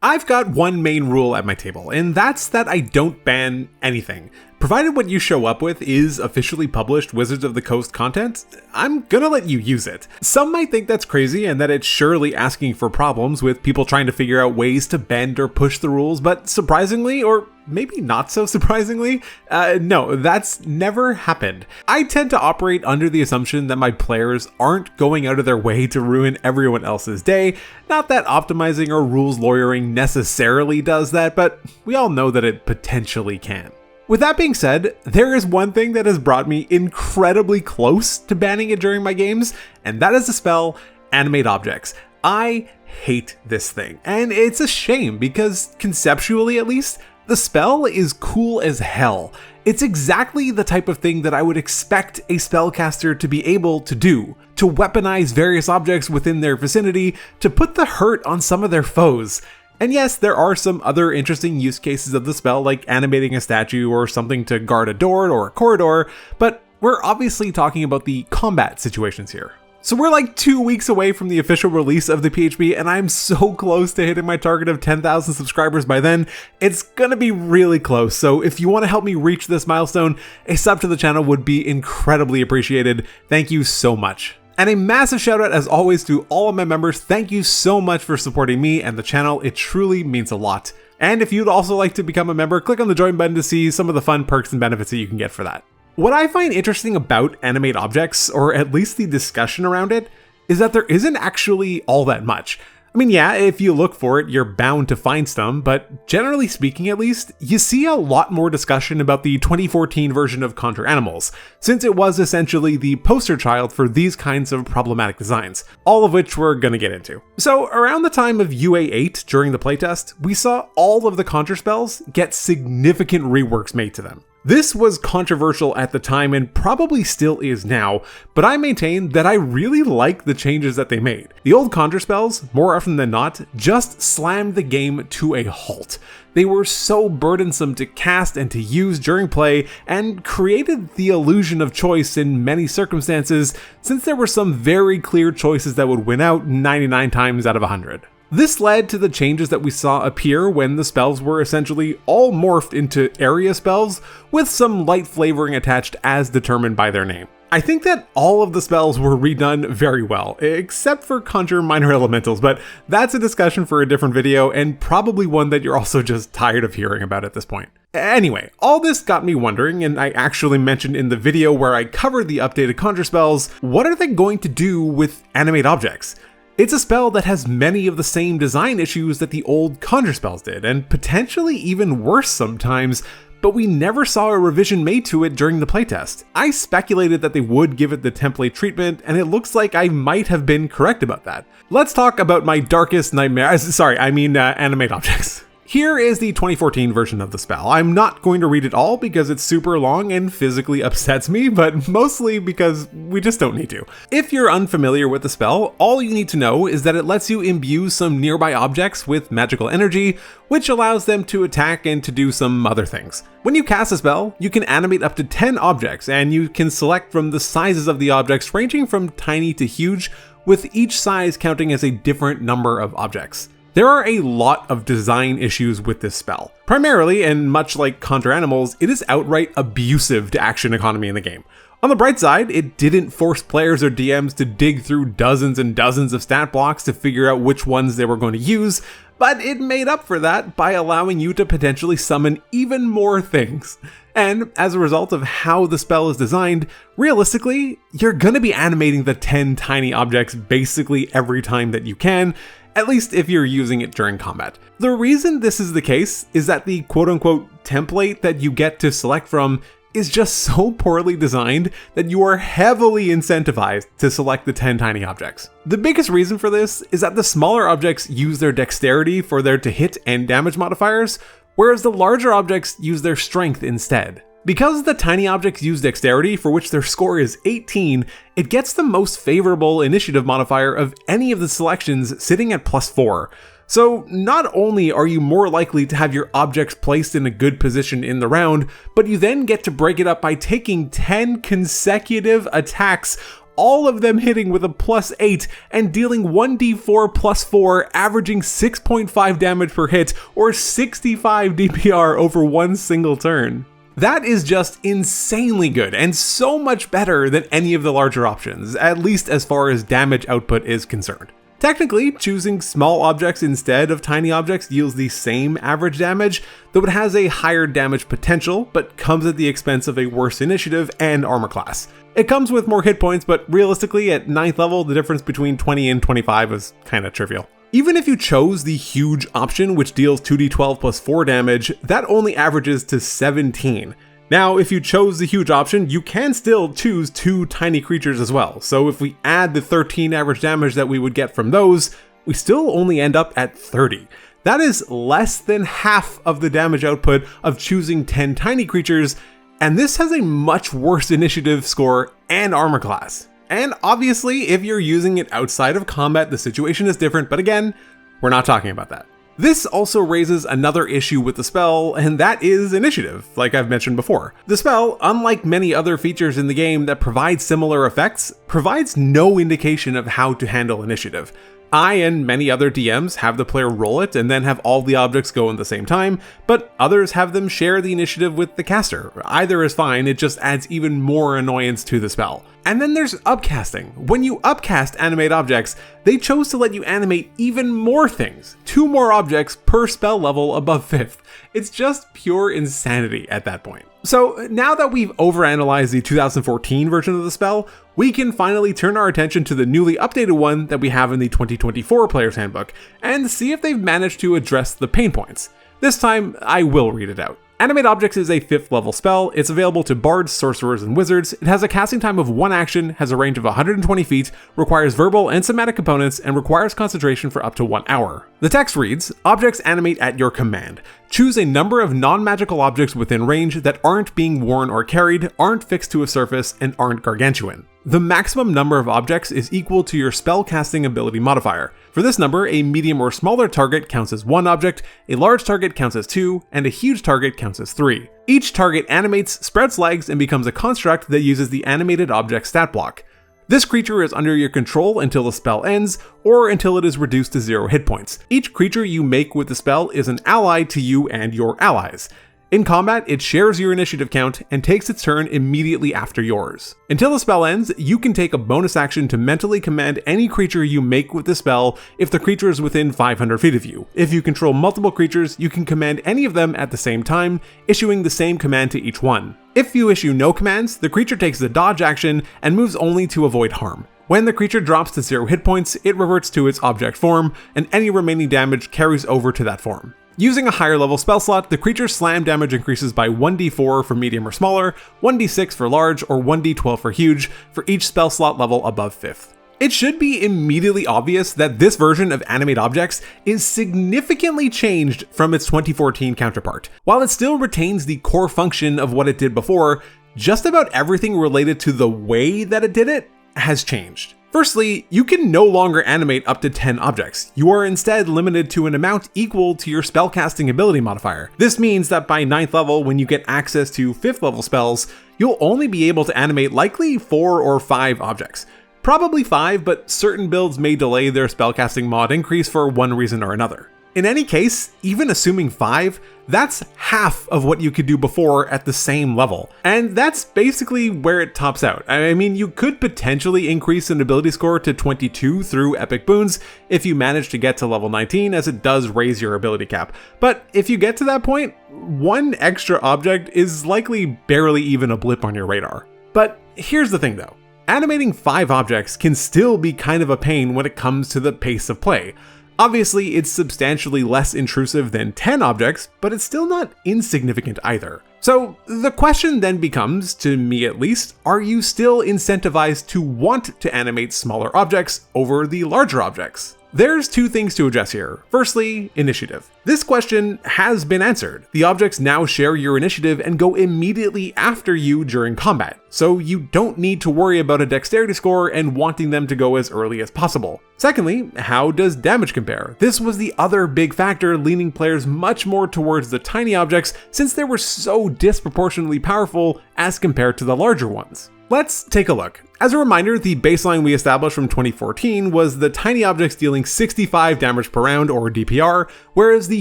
I've got one main rule at my table, and that's that I don't ban anything. Provided what you show up with is officially published Wizards of the Coast content, I'm gonna let you use it. Some might think that's crazy and that it's surely asking for problems with people trying to figure out ways to bend or push the rules, but surprisingly, or maybe not so surprisingly, no, that's never happened. I tend to operate under the assumption that my players aren't going out of their way to ruin everyone else's day. Not that optimizing or rules lawyering necessarily does that, but we all know that it potentially can. With that being said, there is one thing that has brought me incredibly close to banning it during my games, and that is the spell Animate Objects. I hate this thing, and it's a shame because conceptually at least, the spell is cool as hell. It's exactly the type of thing that I would expect a spellcaster to be able to do, to weaponize various objects within their vicinity, to put the hurt on some of their foes. And yes, there are some other interesting use cases of the spell, like animating a statue or something to guard a door or a corridor, but we're obviously talking about the combat situations here. So we're like 2 weeks away from the official release of the PHB, and I'm so close to hitting my target of 10,000 subscribers by then. It's gonna be really close, so if you want to help me reach this milestone, a sub to the channel would be incredibly appreciated. Thank you so much. And a massive shout out as always to all of my members. Thank you so much for supporting me and the channel. It truly means a lot. And if you'd also like to become a member, click on the join button to see some of the fun perks and benefits that you can get for that. What I find interesting about Animate Objects, or at least the discussion around it, is that there isn't actually all that much. I mean, yeah, if you look for it, you're bound to find some, but generally speaking at least, you see a lot more discussion about the 2014 version of Conjure Animals, since it was essentially the poster child for these kinds of problematic designs, all of which we're gonna get into. So around the time of UA8 during the playtest, we saw all of the Conjure Spells get significant reworks made to them. This was controversial at the time and probably still is now, but I maintain that I really like the changes that they made. The old Conjure Spells, more often than not, just slammed the game to a halt. They were so burdensome to cast and to use during play and created the illusion of choice in many circumstances, since there were some very clear choices that would win out 99 times out of 100. This led to the changes that we saw appear when the spells were essentially all morphed into area spells, with some light flavoring attached as determined by their name. I think that all of the spells were redone very well, except for Conjure Minor Elementals, but that's a discussion for a different video and probably one that you're also just tired of hearing about at this point. Anyway, all this got me wondering, and I actually mentioned in the video where I covered the updated Conjure Spells, what are they going to do with Animate Objects? It's a spell that has many of the same design issues that the old Conjure Spells did, and potentially even worse sometimes, but we never saw a revision made to it during the playtest. I speculated that they would give it the template treatment, and it looks like I might have been correct about that. Let's talk about my darkest nightmare, Animate Objects. Here is the 2014 version of the spell. I'm not going to read it all because it's super long and physically upsets me, but mostly because we just don't need to. If you're unfamiliar with the spell, all you need to know is that it lets you imbue some nearby objects with magical energy, which allows them to attack and to do some other things. When you cast a spell, you can animate up to 10 objects, and you can select from the sizes of the objects ranging from tiny to huge, with each size counting as a different number of objects. There are a lot of design issues with this spell. Primarily, and much like Conjure Animals, it is outright abusive to action economy in the game. On the bright side, it didn't force players or DMs to dig through dozens and dozens of stat blocks to figure out which ones they were going to use, but it made up for that by allowing you to potentially summon even more things. And as a result of how the spell is designed, realistically, you're gonna be animating the 10 tiny objects basically every time that you can, at least if you're using it during combat. The reason this is the case is that the quote-unquote template that you get to select from is just so poorly designed that you are heavily incentivized to select the 10 tiny objects. The biggest reason for this is that the smaller objects use their dexterity for their to hit and damage modifiers, whereas the larger objects use their strength instead. Because the tiny objects use dexterity, for which their score is 18, it gets the most favorable initiative modifier of any of the selections, sitting at +4. So not only are you more likely to have your objects placed in a good position in the round, but you then get to break it up by taking 10 consecutive attacks, all of them hitting with a +8 and dealing 1d4 + 4, averaging 6.5 damage per hit or 65 DPR over one single turn. That is just insanely good and so much better than any of the larger options, at least as far as damage output is concerned. Technically, choosing small objects instead of tiny objects yields the same average damage, though it has a higher damage potential, but comes at the expense of a worse initiative and armor class. It comes with more hit points, but realistically at 9th level, the difference between 20 and 25 is kinda trivial. Even if you chose the huge option, which deals 2d12 + 4 damage, that only averages to 17. Now, if you chose the huge option, you can still choose 2 tiny creatures as well, so if we add the 13 average damage that we would get from those, we still only end up at 30. That is less than half of the damage output of choosing 10 tiny creatures, and this has a much worse initiative score and armor class. And obviously, if you're using it outside of combat, the situation is different, but again, we're not talking about that. This also raises another issue with the spell, and that is initiative, like I've mentioned before. The spell, unlike many other features in the game that provide similar effects, provides no indication of how to handle initiative. I and many other DMs have the player roll it and then have all the objects go in the same time, but others have them share the initiative with the caster. Either is fine, it just adds even more annoyance to the spell. And then there's upcasting. When you upcast Animate Objects, they chose to let you animate even more things, 2 more objects per spell level above 5th. It's just pure insanity at that point. So now that we've overanalyzed the 2014 version of the spell, we can finally turn our attention to the newly updated one that we have in the 2024 Players Handbook, and see if they've managed to address the pain points. This time, I will read it out. Animate Objects is a 5th level spell. It's available to bards, sorcerers, and wizards. It has a casting time of 1 action, has a range of 120 feet, requires verbal and somatic components, and requires concentration for up to 1 hour. The text reads, "Objects animate at your command. Choose a number of non-magical objects within range that aren't being worn or carried, aren't fixed to a surface, and aren't gargantuan. The maximum number of objects is equal to your spell casting ability modifier. For this number, a medium or smaller target counts as 1 object, a large target counts as 2, and a huge target counts as 3. Each target animates, spreads legs, and becomes a construct that uses the animated object stat block. This creature is under your control until the spell ends, or until it is reduced to 0 hit points. Each creature you make with the spell is an ally to you and your allies. In combat, it shares your initiative count and takes its turn immediately after yours. Until the spell ends, you can take a bonus action to mentally command any creature you make with the spell if the creature is within 500 feet of you. If you control multiple creatures, you can command any of them at the same time, issuing the same command to each one. If you issue no commands, the creature takes the dodge action and moves only to avoid harm. When the creature drops to 0 hit points, it reverts to its object form, and any remaining damage carries over to that form. Using a higher level spell slot, the creature's slam damage increases by 1d4 for medium or smaller, 1d6 for large, or 1d12 for huge, for each spell slot level above 5th. It should be immediately obvious that this version of Animate Objects is significantly changed from its 2014 counterpart. While it still retains the core function of what it did before, just about everything related to the way that it did it has changed. Firstly, you can no longer animate up to 10 objects. You are instead limited to an amount equal to your spellcasting ability modifier. This means that by 9th level, when you get access to 5th level spells, you'll only be able to animate likely 4 or 5 objects. Probably 5, but certain builds may delay their spellcasting mod increase for one reason or another. In any case, even assuming 5, that's half of what you could do before at the same level. And that's basically where it tops out. I mean, you could potentially increase an ability score to 22 through epic boons if you manage to get to level 19, as it does raise your ability cap. But if you get to that point, 1 extra object is likely barely even a blip on your radar. But here's the thing though. Animating 5 objects can still be kind of a pain when it comes to the pace of play. Obviously, it's substantially less intrusive than 10 objects, but it's still not insignificant either. So the question then becomes, to me at least, are you still incentivized to want to animate smaller objects over the larger objects? There's 2 things to address here. Firstly, initiative. This question has been answered. The objects now share your initiative and go immediately after you during combat, so you don't need to worry about a dexterity score and wanting them to go as early as possible. Secondly, how does damage compare? This was the other big factor leaning players much more towards the tiny objects since they were so disproportionately powerful as compared to the larger ones. Let's take a look. As a reminder, the baseline we established from 2014 was the tiny objects dealing 65 damage per round, or DPR, whereas the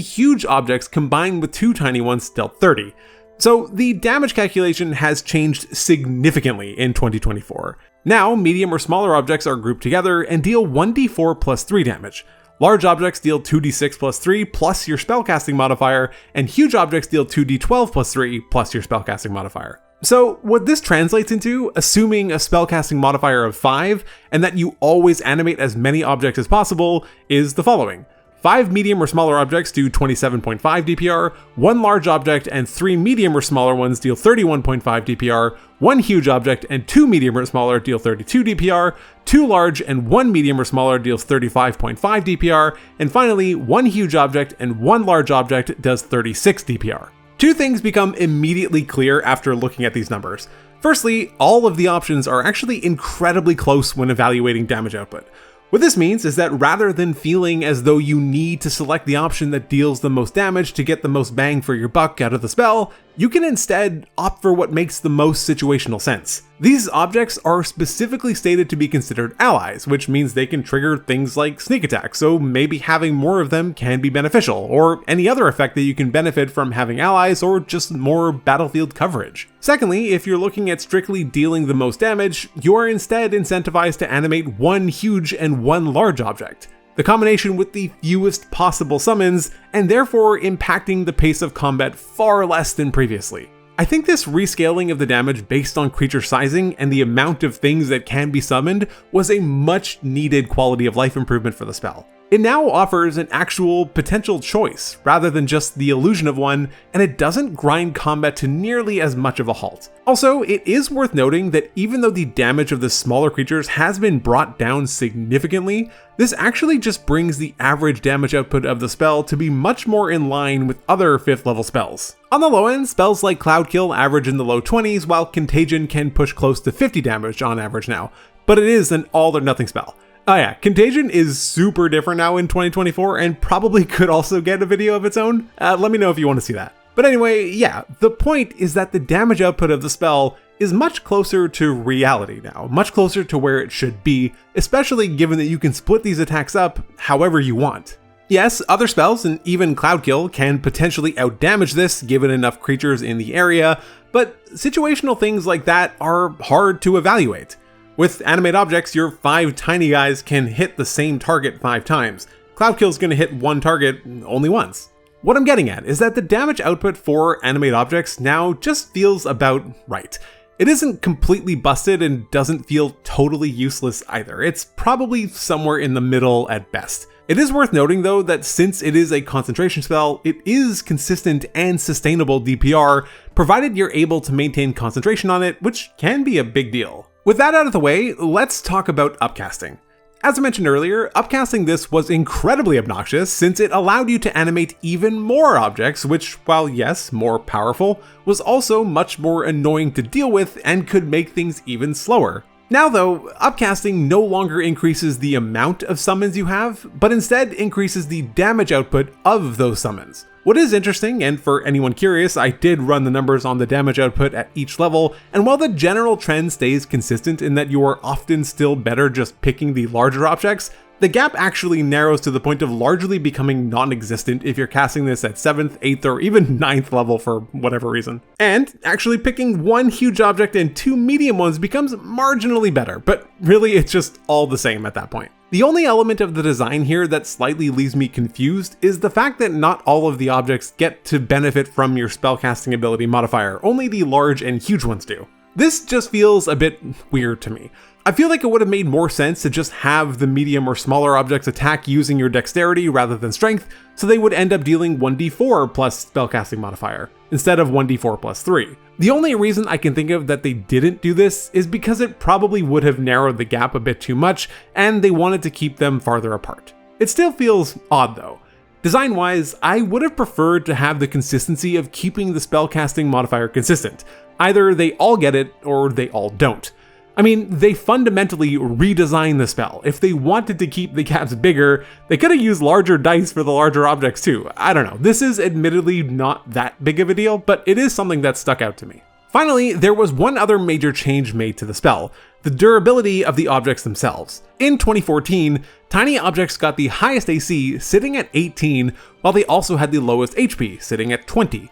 huge objects combined with 2 tiny ones dealt 30. So the damage calculation has changed significantly in 2024. Now, medium or smaller objects are grouped together and deal 1d4 plus 3 damage. Large objects deal 2d6 plus 3 plus your spellcasting modifier, and huge objects deal 2d12 plus 3 plus your spellcasting modifier. So what this translates into, assuming a spellcasting modifier of 5, and that you always animate as many objects as possible, is the following. 5 medium or smaller objects do 27.5 DPR, 1 large object and 3 medium or smaller ones deal 31.5 DPR, 1 huge object and 2 medium or smaller deal 32 DPR, 2 large and 1 medium or smaller deals 35.5 DPR, and finally 1 huge object and 1 large object does 36 DPR. Two things become immediately clear after looking at these numbers. Firstly, all of the options are actually incredibly close when evaluating damage output. What this means is that rather than feeling as though you need to select the option that deals the most damage to get the most bang for your buck out of the spell, you can instead opt for what makes the most situational sense. These objects are specifically stated to be considered allies, which means they can trigger things like sneak attack, so maybe having more of them can be beneficial, or any other effect that you can benefit from having allies, or just more battlefield coverage. Secondly, if you're looking at strictly dealing the most damage, you are instead incentivized to animate 1 huge and 1 large object. The combination with the fewest possible summons, and therefore impacting the pace of combat far less than previously. I think this rescaling of the damage based on creature sizing and the amount of things that can be summoned was a much needed quality of life improvement for the spell. It now offers an actual potential choice, rather than just the illusion of one, and it doesn't grind combat to nearly as much of a halt. Also, it is worth noting that even though the damage of the smaller creatures has been brought down significantly, this actually just brings the average damage output of the spell to be much more in line with other 5th level spells. On the low end, spells like Cloud Kill average in the low 20s, while Contagion can push close to 50 damage on average now, but it is an all or nothing spell. Oh yeah, Contagion is super different now in 2024 and probably could also get a video of its own. Let me know if you want to see that. But anyway, yeah, the point is that the damage output of the spell is much closer to reality now, much closer to where it should be, especially given that you can split these attacks up however you want. Yes, other spells and even Cloud Kill can potentially outdamage this given enough creatures in the area, but situational things like that are hard to evaluate. With Animate Objects, your 5 tiny guys can hit the same target 5 times. Cloud Kill's gonna hit one target only once. What I'm getting at is that the damage output for Animate Objects now just feels about right. It isn't completely busted and doesn't feel totally useless either. It's probably somewhere in the middle at best. It is worth noting though that since it is a concentration spell, it is consistent and sustainable DPR, provided you're able to maintain concentration on it, which can be a big deal. With that out of the way, let's talk about upcasting. As I mentioned earlier, upcasting this was incredibly obnoxious since it allowed you to animate even more objects, which, while yes, more powerful, was also much more annoying to deal with and could make things even slower. Now though, upcasting no longer increases the amount of summons you have, but instead increases the damage output of those summons. What is interesting, and for anyone curious, I did run the numbers on the damage output at each level, and while the general trend stays consistent in that you are often still better just picking the larger objects, the gap actually narrows to the point of largely becoming non-existent if you're casting this at 7th, 8th, or even 9th level for whatever reason. And actually picking 1 huge object and 2 medium ones becomes marginally better, but really it's just all the same at that point. The only element of the design here that slightly leaves me confused is the fact that not all of the objects get to benefit from your spellcasting ability modifier, only the large and huge ones do. This just feels a bit weird to me. I feel like it would have made more sense to just have the medium or smaller objects attack using your dexterity rather than strength, so they would end up dealing 1d4 plus spellcasting modifier, instead of 1d4 plus 3. The only reason I can think of that they didn't do this is because it probably would have narrowed the gap a bit too much, and they wanted to keep them farther apart. It still feels odd though. Design-wise, I would have preferred to have the consistency of keeping the spellcasting modifier consistent. Either they all get it, or they all don't. I mean, they fundamentally redesigned the spell. If they wanted to keep the gaps bigger, they could have used larger dice for the larger objects too. I don't know. This is admittedly not that big of a deal, but it is something that stuck out to me. Finally, there was one other major change made to the spell: the durability of the objects themselves. In 2014, tiny objects got the highest AC, sitting at 18, while they also had the lowest HP, sitting at 20.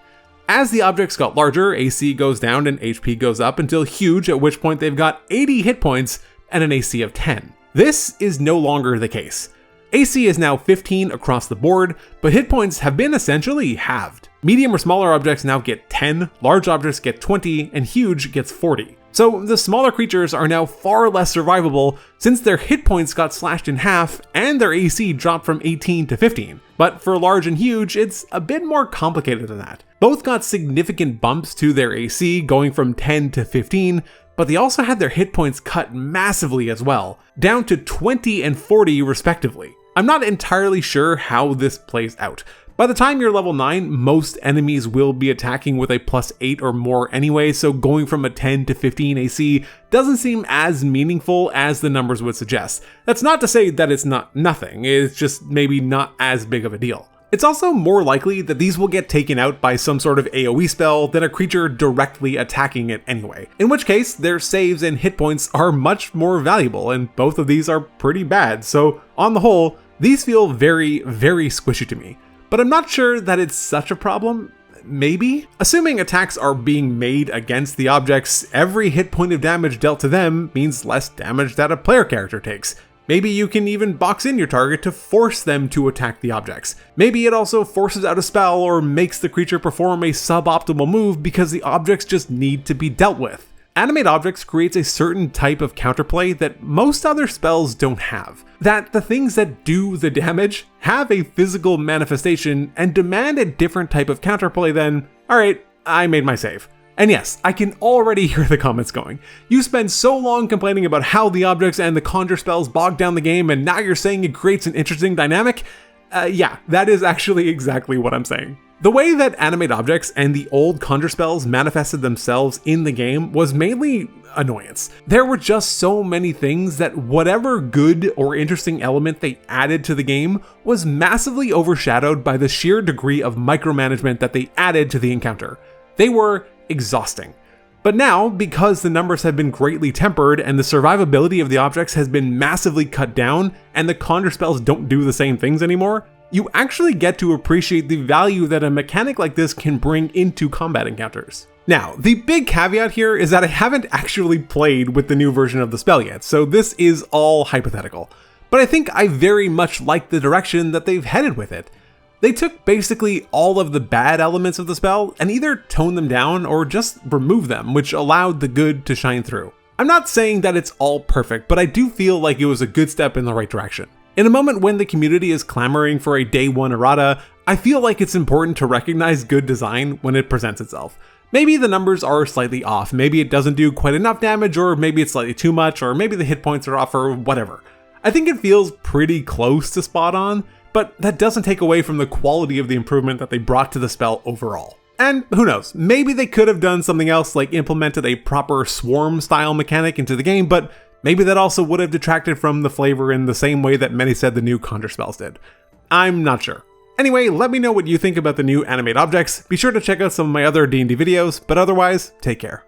As the objects got larger, AC goes down and HP goes up until huge, at which point they've got 80 hit points and an AC of 10. This is no longer the case. AC is now 15 across the board, but hit points have been essentially halved. Medium or smaller objects now get 10, large objects get 20, and huge gets 40. So the smaller creatures are now far less survivable since their hit points got slashed in half and their AC dropped from 18 to 15. But for large and huge, it's a bit more complicated than that. Both got significant bumps to their AC, going from 10 to 15, but they also had their hit points cut massively as well, down to 20 and 40 respectively. I'm not entirely sure how this plays out. By the time you're level 9, most enemies will be attacking with a +8 or more anyway, so going from a 10 to 15 AC doesn't seem as meaningful as the numbers would suggest. That's not to say that it's not nothing, it's just maybe not as big of a deal. It's also more likely that these will get taken out by some sort of AoE spell than a creature directly attacking it anyway, in which case their saves and hit points are much more valuable, and both of these are pretty bad, so on the whole, these feel very, very squishy to me. But I'm not sure that it's such a problem. Maybe? Assuming attacks are being made against the objects, every hit point of damage dealt to them means less damage that a player character takes. Maybe you can even box in your target to force them to attack the objects. Maybe it also forces out a spell or makes the creature perform a suboptimal move because the objects just need to be dealt with. Animate Objects creates a certain type of counterplay that most other spells don't have. That the things that do the damage have a physical manifestation and demand a different type of counterplay than, alright, I made my save. And yes, I can already hear the comments going. You spend so long complaining about how the objects and the conjure spells bog down the game, and now you're saying it creates an interesting dynamic? Yeah, that is actually exactly what I'm saying. The way that Animate Objects and the old Conjure Spells manifested themselves in the game was mainly annoyance. There were just so many things that whatever good or interesting element they added to the game was massively overshadowed by the sheer degree of micromanagement that they added to the encounter. They were exhausting. But now, because the numbers have been greatly tempered and the survivability of the objects has been massively cut down and the Conjure Spells don't do the same things anymore, you actually get to appreciate the value that a mechanic like this can bring into combat encounters. Now, the big caveat here is that I haven't actually played with the new version of the spell yet, so this is all hypothetical. But I think I very much like the direction that they've headed with it. They took basically all of the bad elements of the spell and either toned them down or just removed them, which allowed the good to shine through. I'm not saying that it's all perfect, but I do feel like it was a good step in the right direction. In a moment when the community is clamoring for a day one errata, I feel like it's important to recognize good design when it presents itself. Maybe the numbers are slightly off, maybe it doesn't do quite enough damage, or maybe it's slightly too much, or maybe the hit points are off, or whatever. I think it feels pretty close to spot on, but that doesn't take away from the quality of the improvement that they brought to the spell overall. And who knows, maybe they could have done something else like implemented a proper swarm style mechanic into the game, but maybe that also would have detracted from the flavor in the same way that many said the new Conjure Spells did. I'm not sure. Anyway, let me know what you think about the new Animate Objects. Be sure to check out some of my other D&D videos, but otherwise, take care.